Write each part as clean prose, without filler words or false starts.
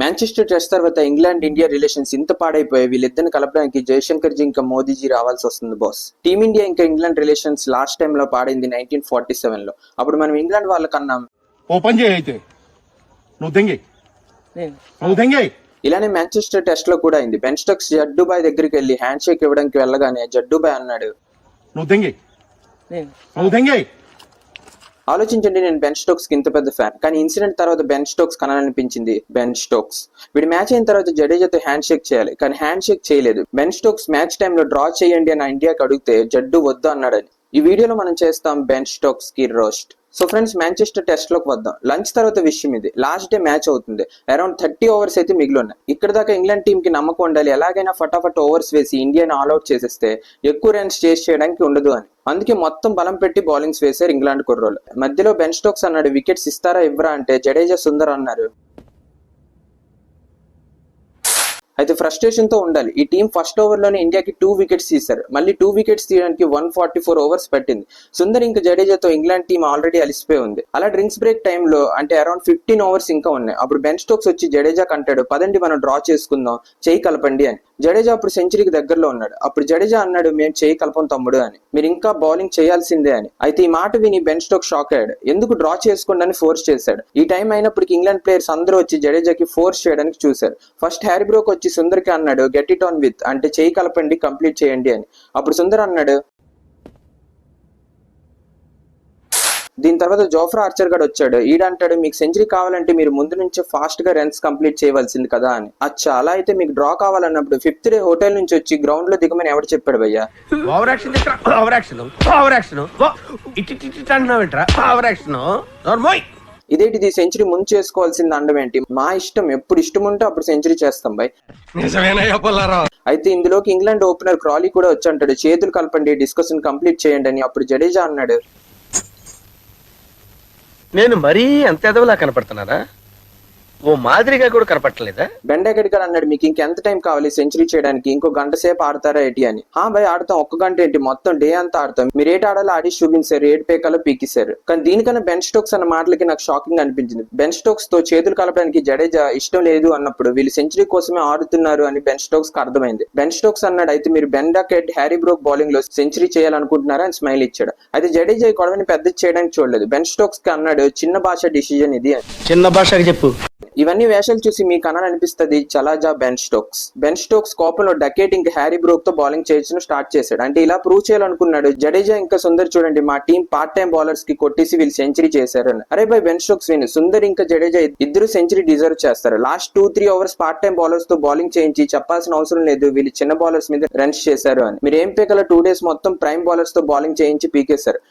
Manchester test తర్వాత England India relations ఇంత పాడైపోయి వీళ్ళిద్దరిని కలపడానికి జయశంకర్ జీ ఇంకా మోదీజీ రావాల్సి వస్తుంది బాస్. టీమిండియా ఇంకా ఇంగ్లాండ్ రిలేషన్స్ లాస్ట్ టైం లో పాడైంది 1947 లో. అప్పుడు మనం ఇంగ్లాండ్ వాళ్ళకన్నాం ఇలానే మాంచెస్టర్ టెస్ట్ లో కూడా అయింది. బెన్ స్టోక్స్ జడ్డుబాయ్ దగ్గరికి వెళ్లి హ్యాండ్ షేక్ ఇవ్వడానికి వెళ్ళగానే జడ్డుబాయ్ అన్నాడు, ఆలోచించండి, నేను బెన్ స్టోక్స్ కి ఇంత పెద్ద ఫ్యాన్, కానీ ఇన్సిడెంట్ తర్వాత బెన్ స్టోక్స్ కనాలనిపించింది బెన్ స్టోక్స్. వీడి మ్యాచ్ అయిన తర్వాత జడేజాతో హ్యాండ్ షేక్ చేయాలి, కానీ హ్యాండ్ షేక్ చేయలేదు. బెన్ స్టోక్స్ మ్యాచ్ టైంలో డ్రా చేయండి అని ఇండియాకి అడిగితే జడ్డు వద్దు అన్నాడని. ఈ వీడియోలో మనం చేస్తాం బెన్ స్టోక్స్ కి roast. So friends, Manchester test లోకి వద్దాం. లంచ్ తర్వాత విషయం ఇది. లాస్ట్ డే మ్యాచ్ అవుతుంది. అరౌండ్ 30 ఓవర్స్ అయితే మిగిలి ఉన్నాయి. ఇక్కడ దాకా ఇంగ్లాండ్ టీమ్ కి నమ్మకం ఉండాలి, ఎలాగైనా ఫటాఫట్ ఓవర్స్ వేసి ఇండియాని ఆల్అౌట్ చేసేస్తే ఎక్కువ రన్స్ చేసి చేయడానికి ఉండదు అని. అందుకే మొత్తం బలం పెట్టి బౌలింగ్స్ వేశారు ఇంగ్లాండ్ కుర్రోళ్ళు. మధ్యలో బెన్ స్టోక్స్ అన్నాడు, వికెట్స్ ఇస్తారా ఇవ్వరా అంటే జడేజా సుందర్ అన్నారు. అయితే ఫ్రస్ట్రేషన్ తో ఉండాలి. ఈ టీం ఫస్ట్ ఓవర్ లోనే ఇండియాకి 2 వికెట్స్ తీశారు. మళ్ళీ 2 వికెట్స్ తీయడానికి 144 ఓవర్స్ పట్టింది. సుందర్ ఇంకా జడేజాతో ఇంగ్లాండ్ టీం ఆల్రెడీ అలిసిపోయి ఉంది. అలా డ్రింక్స్ బ్రేక్ టైంలో అంటే అరౌండ్ 15 ఓవర్స్ ఇంకా ఉన్నాయి. అప్పుడు బెన్ స్టోక్స్ వచ్చి జడేజా అంటాడు, పదండి మనం డ్రా చేసుకుందాం, చేయి కలపండి అని. జడేజా అప్పుడు సెంచరీకి దగ్గరలో ఉన్నాడు. అప్పుడు జడేజా అన్నాడు, మేము చేయి కలపం తమ్ముడు అని, మీరు ఇంకా బౌలింగ్ చేయాల్సిందే అని. అయితే ఈ మాట విని బెన్ స్టోక్స్ షాక్ అయ్యాడు. ఎందుకు డ్రా చేసుకోండి అని ఫోర్స్ చేశాడు. ఈ టైం అయినప్పటికీ ఇంగ్లాండ్ ప్లేయర్స్ అందరూ వచ్చి జడేజాకి ఫోర్స్ చేయడానికి చూశారు. ఫస్ట్ హ్యారీ బ్రోక్ వచ్చి సుందర్ కి అన్నాడు, గెట్ ఇట్ ఆన్ విత్, అంటే చేయి కలపండి, కంప్లీట్ చేయండి అని. అప్పుడు సుందర్ అన్నాడు. దీని తర్వాత జోఫ్రా ఆర్చర్ గడ్ వచ్చాడు. ఈడంటాడు, మీకు సెంచరీ కావాలంటే మీరు ముందు నుంచే ఫాస్ట్ గా రన్స్ కంప్లీట్ చేయవలసింది కదా అని. అచ్చా, అలా అయితే మీకు డ్రా కావాలన్నప్పుడు 5th డే హోటల్ నుంచి వచ్చి గ్రౌండ్ లో దిగమని ఎవడు చెప్పాడు భయ్యా? ఇదేంటిది, సెంచరీ ముందు చేసుకోవాల్సింది అండం ఏంటి? మా ఇష్టం, ఎప్పుడు ఇష్టం ఉంటే అప్పుడు సెంచరీ చేస్తాం భయ్. అయితే ఇందులోకి ఇంగ్లాండ్ ఓపెనర్ క్రాలీ కూడా వచ్చి అంటాడు, చేతులు కలపండి, డిస్కషన్ కంప్లీట్ చేయండి అని. అప్పుడు జడేజా అన్నాడు, నేను మరీ అంత ఎదవలా కనపడుతున్నారా? ఓ మాదిరిగా కూడా కనపడలేదా? బెండగడ్ గారు అన్నాడు, మీకు ఇంకెంత టైం కావాలి సెంచరీ చేయడానికి? ఇంకో గంట సేపు ఆడతారా ఏంటి అని. భయ్ ఆడతాం, 1 గంట ఏంటి, మొత్తం డే అంతా ఆడతాం, మీరు ఏటి ఆడాలో ఆడి చూపించారు, 7 పేకాలో పీకిశారు. కానీ దీనికన్నా బెన్ స్టోక్స్ అన్న మాటలకి నాకు షాకింగ్ అనిపించింది. బెన్ స్టోక్స్ తో చేతులు కలపడానికి జడేజా ఇష్టం లేదు అన్నప్పుడు వీళ్ళు సెంచరీ కోసమే ఆడుతున్నారు అని బెన్ స్టోక్స్ కి అర్థమైంది. బెన్ స్టోక్స్ అన్నాడు, అయితే మీరు బెండకెడ్ హ్యారీ బ్రోక్ బౌలింగ్ లో సెంచరీ చేయాలనుకుంటున్నారా అని స్మైల్ ఇచ్చాడు. అయితే జడేజా గొడవని పెద్ద చేయడానికి చూడలేదు. బెన్ స్టోక్స్ కి అన్నాడు, చిన్న భాష డిసిజన్ ఇది అని. చిన్న భాషకి చెప్పు. ఇవన్నీ వేషాలు చూసి మీకు అనిపిస్తుంది చలాజా బెన్ స్టోక్స్. బెన్ స్టోక్స్ కోపంలో డకేట్ ఇంకా హ్యారీ బ్రోక్ తో బౌలింగ్ చేయడం స్టార్ట్ చేశాడు. అంటే ఇలా ప్రూవ్ చేయాలనుకున్నాడు. జడేజా ఇంకా సుందర్ చూడండి, మా టీం పార్ట్ టైం బౌలర్స్ కి కొట్టేసి వీళ్ళు సెంచరీ చేశారు అని. అరే బై బెన్ స్టోక్స్ విను, సుందర్ ఇంకా జడేజా ఇద్దరు సెంచరీ డిజర్వ్ చేస్తారు. Last 2-3 overs part time bowlers తో బౌలింగ్ చేయించి చెప్పాల్సిన అవసరం లేదు, వీళ్ళు చిన్న బౌలర్స్ మీద రన్స్ చేశారు అని. మీరు ఏం పేకల 2 డేస్ మొత్తం ప్రైమ్ బౌలర్స్ తో బౌలింగ్ చేయించి పీకేశారు.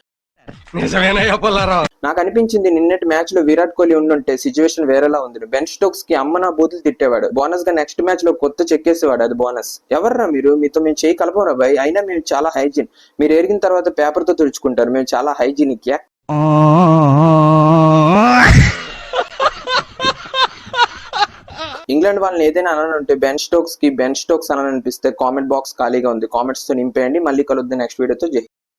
నాకు అనిపించింది నిన్నటి మ్యాచ్ లో విరాట్ కోహ్లీ ఉండుంటే సిచ్యువేషన్ వేరేలా ఉంది. బెన్ స్టోక్స్ కి అమ్మ నా బూతులు తిట్టేవాడు, బోనస్ గా నెక్స్ట్ మ్యాచ్ లో కొత్త చెక్కేసేవాడు, అది బోనస్. ఎవర్రా మీరు, మీతో మేము చేయి కలపరా బాయ్, అయినా మేము చాలా హైజీన్. మీరు ఎరిగిన తర్వాత పేపర్ తో తుడుచుకుంటారు, మేము చాలా హైజీనిక్. ఇంగ్లాండ్ వాళ్ళని ఏదైనా అనాలంటే బెన్ స్టోక్స్ కి బెన్ స్టోక్స్ అనాలనిపిస్తే కామెంట్ బాక్స్ ఖాళీగా ఉంది, కామెంట్స్ తో నింపేయండి. మళ్ళీ కలుద్దాం నెక్స్ట్ వీడియోతో. జై